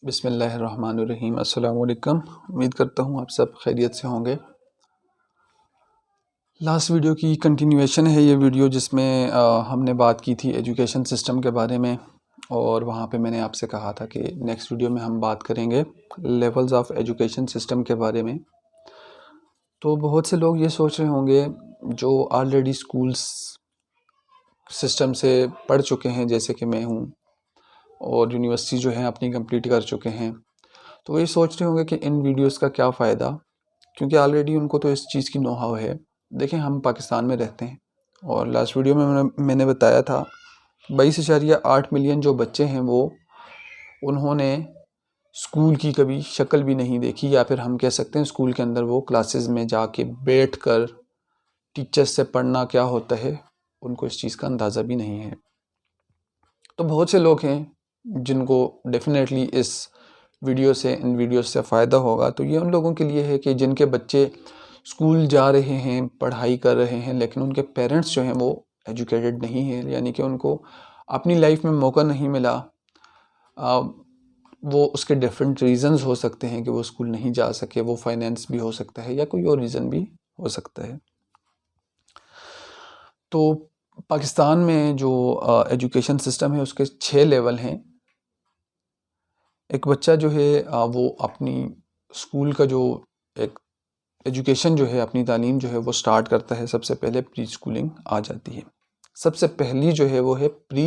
बिस्मिल्लाहिर्रहमानिर्रहीम। अस्सलाम वालेकुम। उम्मीद करता हूँ आप सब खैरियत से होंगे। लास्ट वीडियो की कंटिन्यूएशन है ये वीडियो, जिसमें हमने बात की थी एजुकेशन सिस्टम के बारे में, और वहाँ पे मैंने आपसे कहा था कि नेक्स्ट वीडियो में हम बात करेंगे लेवल्स ऑफ एजुकेशन सिस्टम के बारे में। तो बहुत से लोग ये सोच रहे होंगे जो ऑलरेडी स्कूल्स सिस्टम से पढ़ चुके हैं, जैसे कि मैं हूँ, और यूनिवर्सिटी जो है अपनी कंप्लीट कर चुके हैं, तो ये सोच रहे होंगे कि इन वीडियोस का क्या फ़ायदा, क्योंकि ऑलरेडी उनको तो इस चीज़ की नो हाउ है। देखें, हम पाकिस्तान में रहते हैं, और लास्ट वीडियो में मैंने बताया था 22.8 मिलियन जो बच्चे हैं वो उन्होंने स्कूल की कभी शक्ल भी नहीं देखी, या फिर हम कह सकते हैं स्कूल के अंदर वो क्लासेस में जाके बैठकर टीचर्स से पढ़ना क्या होता है उनको इस चीज़ का अंदाज़ा भी नहीं है। तो बहुत से लोग हैं जिनको डेफिनेटली इन वीडियो से फ़ायदा होगा। तो ये उन लोगों के लिए है कि जिनके बच्चे स्कूल जा रहे हैं, पढ़ाई कर रहे हैं, लेकिन उनके पेरेंट्स जो हैं वो एजुकेटेड नहीं हैं, यानी कि उनको अपनी लाइफ में मौका नहीं मिला। वो उसके डिफरेंट रीज़न्स हो सकते हैं कि वो स्कूल नहीं जा सके, वो फाइनेंस भी हो सकता है या कोई और रीज़न भी हो सकता है। तो पाकिस्तान में जो एजुकेशन सिस्टम है उसके 6 लेवल हैं। एक बच्चा जो है वो अपनी स्कूल का जो एक एजुकेशन जो है, अपनी तालीम जो है वो स्टार्ट करता है। सबसे पहले प्री स्कूलिंग आ जाती है। सबसे पहली जो है वो है प्री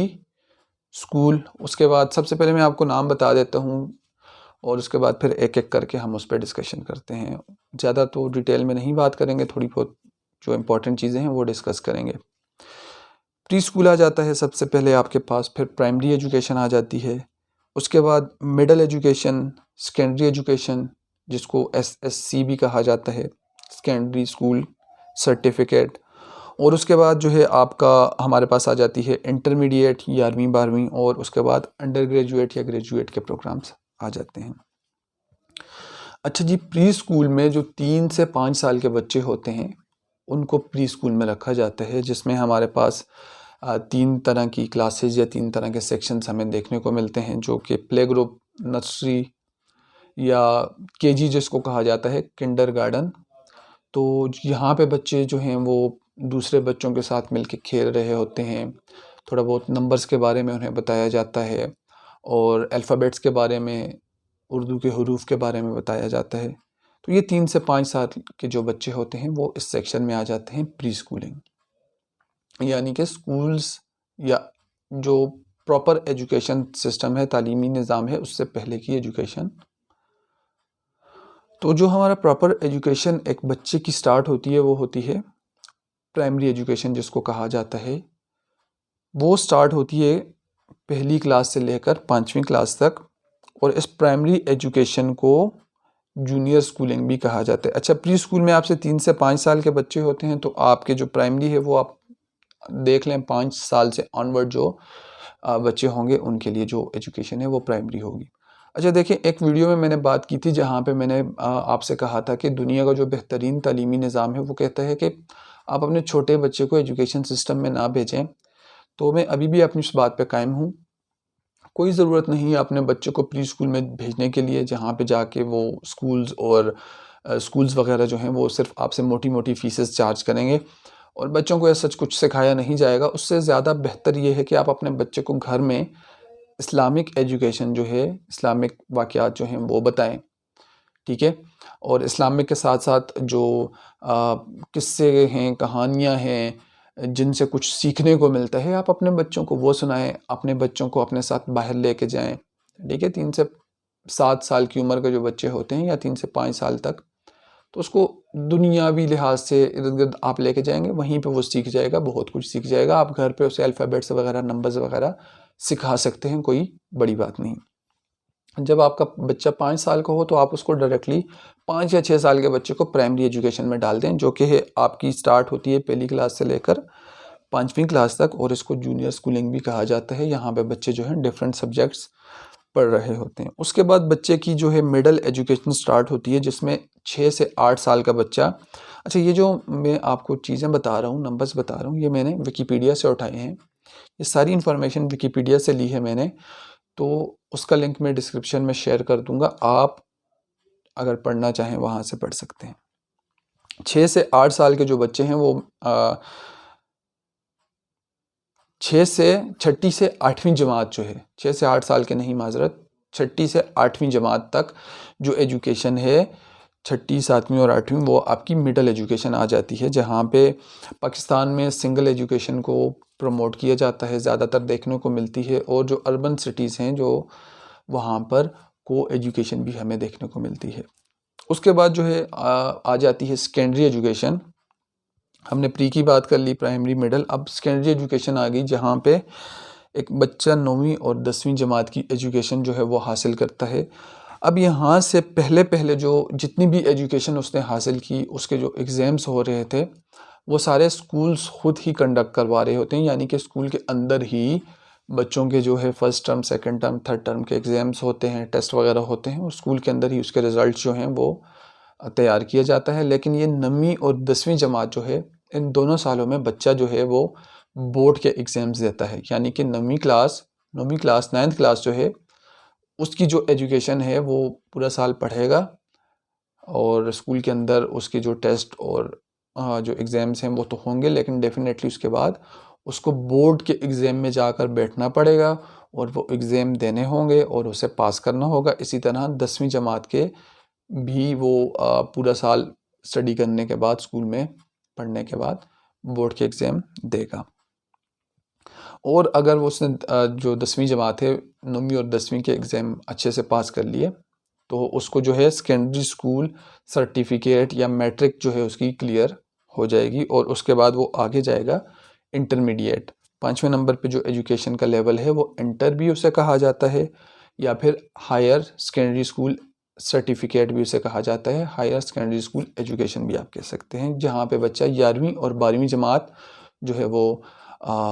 स्कूल। उसके बाद सबसे पहले मैं आपको नाम बता देता हूँ, और उसके बाद फिर एक एक करके हम उस पर डिस्कशन करते हैं। ज़्यादा तो डिटेल में नहीं बात करेंगे, थोड़ी बहुत जो इम्पोर्टेंट चीज़ें हैं वो डिस्कस करेंगे। प्री स्कूल आ जाता है सबसे पहले आपके पास, फिर प्राइमरी एजुकेशन आ जाती है, उसके बाद मिडिल एजुकेशन, सेकेंडरी एजुकेशन जिसको SSC भी कहा जाता है, सेकेंडरी स्कूल सर्टिफिकेट, और उसके बाद जो है आपका हमारे पास आ जाती है इंटरमीडिएट 11वीं 12वीं, और उसके बाद अंडर ग्रेजुएट या ग्रेजुएट के प्रोग्राम्स आ जाते हैं। अच्छा जी, प्री स्कूल में जो 3 से 5 साल के बच्चे होते हैं उनको प्री स्कूल में रखा जाता है, जिसमें हमारे पास 3 तरह की क्लासेज या 3 तरह के सेक्शंस हमें देखने को मिलते हैं, जो कि प्ले ग्रुप, नर्सरी या KG जिसको कहा जाता है, किंडरगार्टन। तो यहाँ पे बच्चे जो हैं वो दूसरे बच्चों के साथ मिलके खेल रहे होते हैं, थोड़ा बहुत नंबर्स के बारे में उन्हें बताया जाता है, और अल्फ़ाबेट्स के बारे में, उर्दू के हरूफ के बारे में बताया जाता है। तो ये 3 से 5 साल के जो बच्चे होते हैं वो इस सेक्शन में आ जाते हैं प्री स्कूलिंग, यानी कि स्कूल्स या जो प्रॉपर एजुकेशन सिस्टम है, तालीमी निज़ाम है, उससे पहले की एजुकेशन। तो जो हमारा प्रॉपर एजुकेशन एक बच्चे की स्टार्ट होती है वो होती है प्राइमरी एजुकेशन जिसको कहा जाता है। वो स्टार्ट होती है पहली क्लास से लेकर 5वीं क्लास तक, और इस प्राइमरी एजुकेशन को जूनियर स्कूलिंग भी कहा जाता है। अच्छा, प्री स्कूल में आपसे 3 से 5 साल के बच्चे होते हैं, तो आपके जो प्राइमरी है वो आप देख लें 5 साल से ऑनवर्ड जो बच्चे होंगे उनके लिए जो एजुकेशन है वो प्राइमरी होगी। अच्छा देखिए, एक वीडियो में मैंने बात की थी जहाँ पे मैंने आपसे कहा था कि दुनिया का जो बेहतरीन तालीमी निज़ाम है वो कहता है कि आप अपने छोटे बच्चे को एजुकेशन सिस्टम में ना भेजें। तो मैं अभी भी अपनी उस बात पे कायम हूँ। कोई ज़रूरत नहीं है अपने बच्चे को प्री स्कूल में भेजने के लिए, जहाँ पे जाके वो स्कूल्स वगैरह जो हैं वो सिर्फ आपसे मोटी मोटी फ़ीसेस चार्ज करेंगे, और बच्चों को ऐसा कुछ सिखाया नहीं जाएगा। उससे ज़्यादा बेहतर ये है कि आप अपने बच्चे को घर में इस्लामिक एजुकेशन जो है, इस्लामिक वाक़यात जो हैं वो बताएं, ठीक है। और इस्लामिक के साथ साथ जो किस्से हैं, कहानियाँ हैं, जिनसे कुछ सीखने को मिलता है, आप अपने बच्चों को वो सुनाएं, अपने बच्चों को अपने साथ बाहर लेके जाएं, ठीक है। 3 से 7 साल की उम्र के जो बच्चे होते हैं या 3 से 5 साल तक, तो उसको दुनियावी लिहाज से इर्द गिर्द आप लेके जाएंगे, वहीं पे वो सीख जाएगा, बहुत कुछ सीख जाएगा। आप घर पे उसे अल्फ़ाबेट्स वगैरह, नंबर्स वगैरह सिखा सकते हैं, कोई बड़ी बात नहीं। जब आपका बच्चा 5 साल का हो तो आप उसको डायरेक्टली 5 या 6 साल के बच्चे को प्राइमरी एजुकेशन में डाल दें, जो कि है आपकी स्टार्ट होती है पहली क्लास से लेकर 5वीं क्लास तक, और इसको जूनियर स्कूलिंग भी कहा जाता है। यहाँ पे बच्चे जो हैं डिफरेंट सब्जेक्ट्स पढ़ रहे होते हैं। उसके बाद बच्चे की जो है मिडिल एजुकेशन स्टार्ट होती है, जिसमें 6 से 8 साल का बच्चा। अच्छा, ये जो मैं आपको चीज़ें बता रहा हूँ, नंबर्स बता रहा हूँ, ये मैंने विकीपीडिया से उठाए हैं। ये सारी इन्फॉर्मेशन विकीपीडिया से ली है मैंने। तो उसका लिंक मैं डिस्क्रिप्शन में शेयर कर दूंगा, आप अगर पढ़ना चाहें वहाँ से पढ़ सकते हैं। 6 से 8 साल के जो बच्चे हैं वो 6 से छठी से 8वीं जमात जो है, 6 से 8 साल के नहीं, माजरत, छठी से 8वीं जमात तक जो एजुकेशन है, छठी, 7वीं और 8वीं, वो आपकी मिडिल एजुकेशन आ जाती है, जहाँ पे पाकिस्तान में सिंगल एजुकेशन को प्रमोट किया जाता है, ज़्यादातर देखने को मिलती है। और जो अर्बन सिटीज़ हैं जो वहाँ पर को एजुकेशन भी हमें देखने को मिलती है। उसके बाद जो है आ जाती है सेकेंडरी एजुकेशन। हमने प्री की बात कर ली, प्राइमरी, मिडिल, अब सेकेंडरी एजुकेशन आ गई, जहाँ पे एक बच्चा 9वीं और 10वीं जमात की एजुकेशन जो है वो हासिल करता है। अब यहाँ से पहले जो जितनी भी एजुकेशन उसने हासिल की, उसके जो एग्ज़ाम्स हो रहे थे वो सारे स्कूल्स खुद ही कंडक्ट करवा रहे होते हैं, यानी कि स्कूल के अंदर ही बच्चों के जो है first term, second term, third term के एग्ज़ाम्स होते हैं, टेस्ट वगैरह होते हैं, और स्कूल के अंदर ही उसके रिज़ल्ट जो हैं वो तैयार किया जाता है। लेकिन ये 9वीं और 10वीं जमात जो है, इन दोनों सालों में बच्चा जो है वो बोर्ड के एग्ज़ाम्स देता है, यानी कि 9वीं क्लास, 9th क्लास जो है उसकी जो एजुकेशन है वो पूरा साल पढ़ेगा, और स्कूल के अंदर उसके जो टेस्ट और जो एग्ज़ाम्स हैं वो तो होंगे, लेकिन डेफिनेटली उसके बाद उसको बोर्ड के एग्ज़ाम में जाकर बैठना पड़ेगा और वो एग्ज़ाम देने होंगे और उसे पास करना होगा। इसी तरह 10वीं जमात के भी वो पूरा साल स्टडी करने के बाद, स्कूल में पढ़ने के बाद बोर्ड के एग्ज़ाम देगा। और अगर वो उसने जो 10वीं जमात है, 9वीं और 10वीं के एग्ज़ाम अच्छे से पास कर लिए, तो उसको जो है सेकेंडरी स्कूल सर्टिफिकेट या मैट्रिक जो है उसकी क्लियर हो जाएगी, और उसके बाद वो आगे जाएगा इंटरमीडिएट। 5वें नंबर पे जो एजुकेशन का लेवल है वो इंटर भी उसे कहा जाता है, या फिर हायर सेकेंडरी स्कूल सर्टिफिकेट भी उसे कहा जाता है, हायर सेकेंडरी स्कूल एजुकेशन भी आप कह सकते हैं, जहाँ पे बच्चा 11वीं और 12वीं जमात जो है वो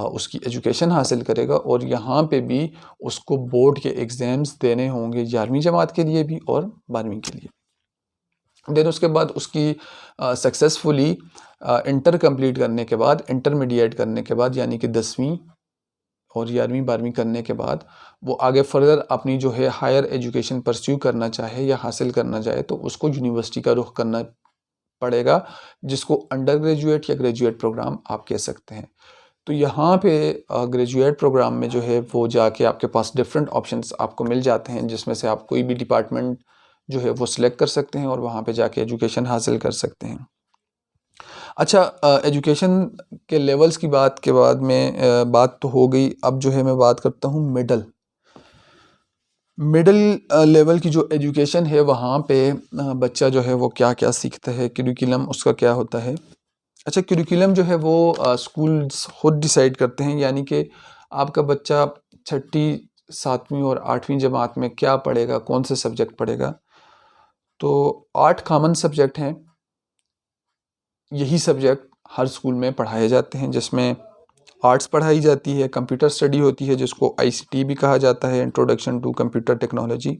उसकी एजुकेशन हासिल करेगा, और यहाँ पे भी उसको बोर्ड के एग्ज़ाम्स देने होंगे 11वीं जमात के लिए भी और 12वीं के लिए। देन उसके बाद उसकी सक्सेसफुली इंटर कंप्लीट करने के बाद, इंटरमीडिएट करने के बाद, यानी कि 10वीं और 11वीं 12वीं करने के बाद वो आगे फर्दर अपनी जो है हायर एजुकेशन परस्यू करना चाहे या हासिल करना चाहे, तो उसको यूनिवर्सिटी का रुख करना पड़ेगा, जिसको अंडर ग्रेजुएट या ग्रेजुएट प्रोग्राम आप कह सकते हैं। तो यहाँ पे ग्रेजुएट प्रोग्राम में जो है वो जाके आपके पास डिफरेंट ऑप्शंस आपको मिल जाते हैं, जिसमें से आप कोई भी डिपार्टमेंट जो है वो सिलेक्ट कर सकते हैं और वहाँ पे जाके एजुकेशन हासिल कर सकते हैं। अच्छा, एजुकेशन के लेवल्स की बात के बाद में बात तो हो गई, अब जो है मैं बात करता हूँ मिडिल लेवल की जो एजुकेशन है, वहाँ पे बच्चा जो है वो क्या क्या सीखता है, करिकुलम उसका क्या होता है। अच्छा, करिकुलम जो है वो स्कूल्स खुद डिसाइड करते हैं, यानी कि आपका बच्चा छठी, 7वीं और 8वीं जमात में क्या पढ़ेगा, कौन से सब्जेक्ट पढ़ेगा। तो 8 कॉमन सब्जेक्ट हैं, यही सब्जेक्ट हर स्कूल में पढ़ाए जाते हैं, जिसमें आर्ट्स पढ़ाई जाती है, कंप्यूटर स्टडी होती है जिसको ICT भी कहा जाता है, introduction to computer technology.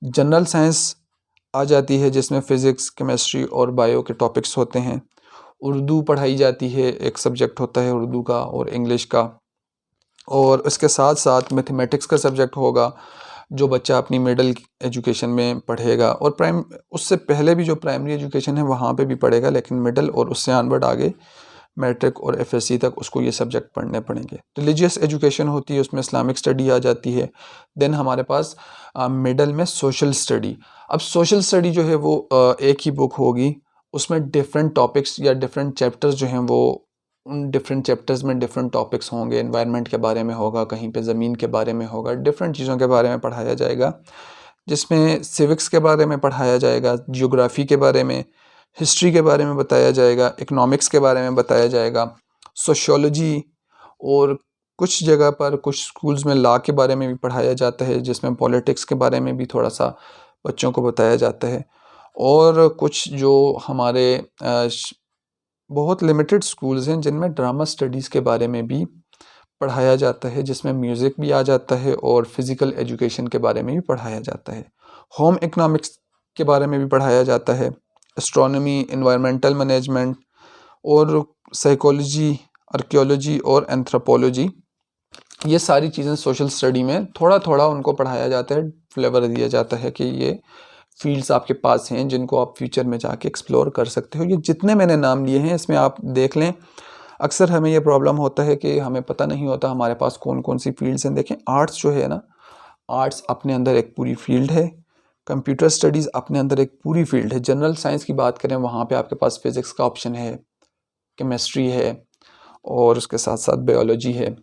General science आ जाती है जिसमें फ़िज़िक्स, केमिस्ट्री और बायो के टॉपिक्स होते हैं। उर्दू पढ़ाई जाती है, एक सब्जेक्ट होता है उर्दू का और इंग्लिश का, और इसके साथ साथ मैथमेटिक्स का सब्जेक्ट होगा जो बच्चा अपनी मिडिल एजुकेशन में पढ़ेगा, और उससे पहले भी जो प्राइमरी एजुकेशन है वहाँ पे भी पढ़ेगा, लेकिन मिडिल और उससे ऑनवर्ड आगे मैट्रिक और FSC तक उसको ये सब्जेक्ट पढ़ने पड़ेंगे। रिलीजियस एजुकेशन होती है, उसमें इस्लामिक स्टडी आ जाती है। देन हमारे पास मिडिल में सोशल स्टडी। अब सोशल स्टडी जो है वो एक ही बुक होगी, उसमें डिफरेंट टॉपिक्स या डिफरेंट चैप्टर्स जो हैं वो उन डिफरेंट चैप्टर्स में डिफरेंट टॉपिक्स होंगे। एनवायरनमेंट के बारे में होगा, कहीं पे ज़मीन के बारे में होगा, डिफरेंट चीज़ों के बारे में पढ़ाया जाएगा, जिसमें सिविक्स के बारे में पढ़ाया जाएगा, जियोग्राफ़ी के बारे में, हिस्ट्री के बारे में बताया जाएगा, इकोनॉमिक्स के बारे में बताया जाएगा, सोशियोलॉजी, और कुछ जगह पर कुछ स्कूल्स में लॉ के बारे में भी पढ़ाया जाता है, जिसमें पॉलिटिक्स के बारे में भी थोड़ा सा बच्चों को बताया जाता है। और कुछ जो हमारे बहुत लिमिटेड स्कूल्स हैं जिनमें ड्रामा स्टडीज़ के बारे में भी पढ़ाया जाता है, जिसमें म्यूज़िक भी आ जाता है और फिज़िकल एजुकेशन के बारे में भी पढ़ाया जाता है। होम इकोनॉमिक्स के बारे में भी पढ़ाया जाता है, एस्ट्रोनॉमी, एनवायरमेंटल मैनेजमेंट, और साइकोलॉजी, आर्कियोलॉजी और एंथ्रोपोलॉजी ये सारी चीज़ें सोशल स्टडी में थोड़ा थोड़ा उनको पढ़ाया जाता है, फ्लेवर दिया जाता है कि ये फील्ड्स आपके पास हैं जिनको आप फ्यूचर में जाके एक्सप्लोर कर सकते हो। ये जितने मैंने नाम लिए हैं इसमें आप देख लें। अक्सर हमें ये प्रॉब्लम होता है कि हमें पता नहीं होता हमारे पास कौन कौन सी फील्ड्स हैं। देखें, आर्ट्स जो है ना, आर्ट्स अपने अंदर एक पूरी फील्ड है, कंप्यूटर स्टडीज़ अपने अंदर एक पूरी फील्ड है। जनरल साइंस की बात करें, वहाँ पे आपके पास फिज़िक्स का ऑप्शन है, केमिस्ट्री है और उसके साथ साथ बायोलॉजी है।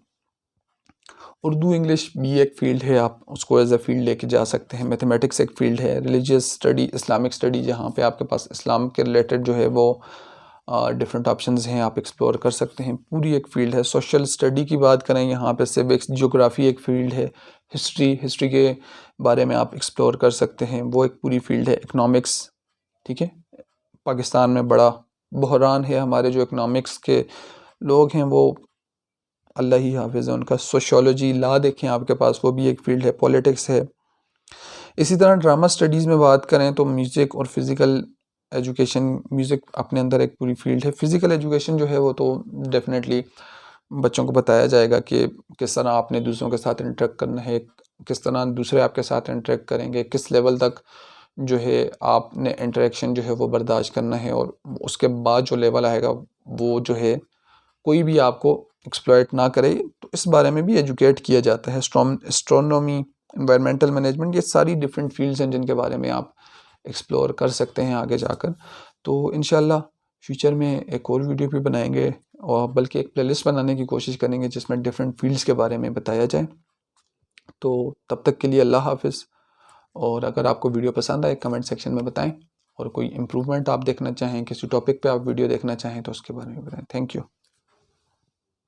उर्दू इंग्लिश भी एक फ़ील्ड है, आप उसको एज ए फ़ील्ड लेके जा सकते हैं। मैथमेटिक्स एक फ़ील्ड है। रिलीजियस स्टडी, इस्लामिक स्टडी, जहाँ पे आपके पास इस्लाम के रिलेटेड जो है वो डिफरेंट ऑप्शंस हैं, आप एक्सप्लोर कर सकते हैं, पूरी एक फ़ील्ड है। सोशल स्टडी की बात करें, यहाँ पे सिविक्स, ज्योग्राफी एक फ़ील्ड है। हिस्ट्री के बारे में आप एक्सप्लोर कर सकते हैं, वो एक पूरी फ़ील्ड है। इकनॉमिक्स, ठीक है, पाकिस्तान में बड़ा बहरान है, हमारे जो इकनॉमिक्स के लोग हैं वो अल्लाह ही हाफिज़ है उनका। सोशियोलॉजी, लॉ देखें आपके पास, वो भी एक फ़ील्ड है। पॉलिटिक्स है। इसी तरह ड्रामा स्टडीज़ में बात करें तो म्यूज़िक और फिज़िकल एजुकेशन, म्यूज़िक अपने अंदर एक पूरी फ़ील्ड है। फ़िज़िकल एजुकेशन जो है वो तो डेफ़िनेटली बच्चों को बताया जाएगा कि किस तरह आपने दूसरों के साथ इंटरेक्ट करना है, किस तरह दूसरे आपके साथ इंटरेक्ट करेंगे, किस लेवल तक जो है आपने इंटरेक्शन जो है वो बर्दाश्त करना है, और उसके बाद जो लेवल आएगा वो जो है कोई भी आपको एक्सप्लॉइट ना करे। तो इस बारे में भी एजुकेट किया जाता है। एस्ट्रोनॉमी, एनवायरमेंटल मैनेजमेंट, ये सारी डिफरेंट फील्ड्स हैं जिनके बारे में आप एक्सप्लोर कर सकते हैं आगे जाकर। तो इंशाल्लाह फ्यूचर में एक और वीडियो भी बनाएंगे, और बल्कि एक प्लेलिस्ट बनाने की कोशिश करेंगे जिसमें डिफरेंट फील्ड्स के बारे में बताया जाए। तो तब तक के लिए अल्लाह हाफिज़। और अगर आपको वीडियो पसंद आए कमेंट सेक्शन में बताएं, और कोई इम्प्रूवमेंट आप देखना चाहें, किसी टॉपिक पे आप वीडियो देखना चाहें तो उसके बारे में बताएं। Thank you.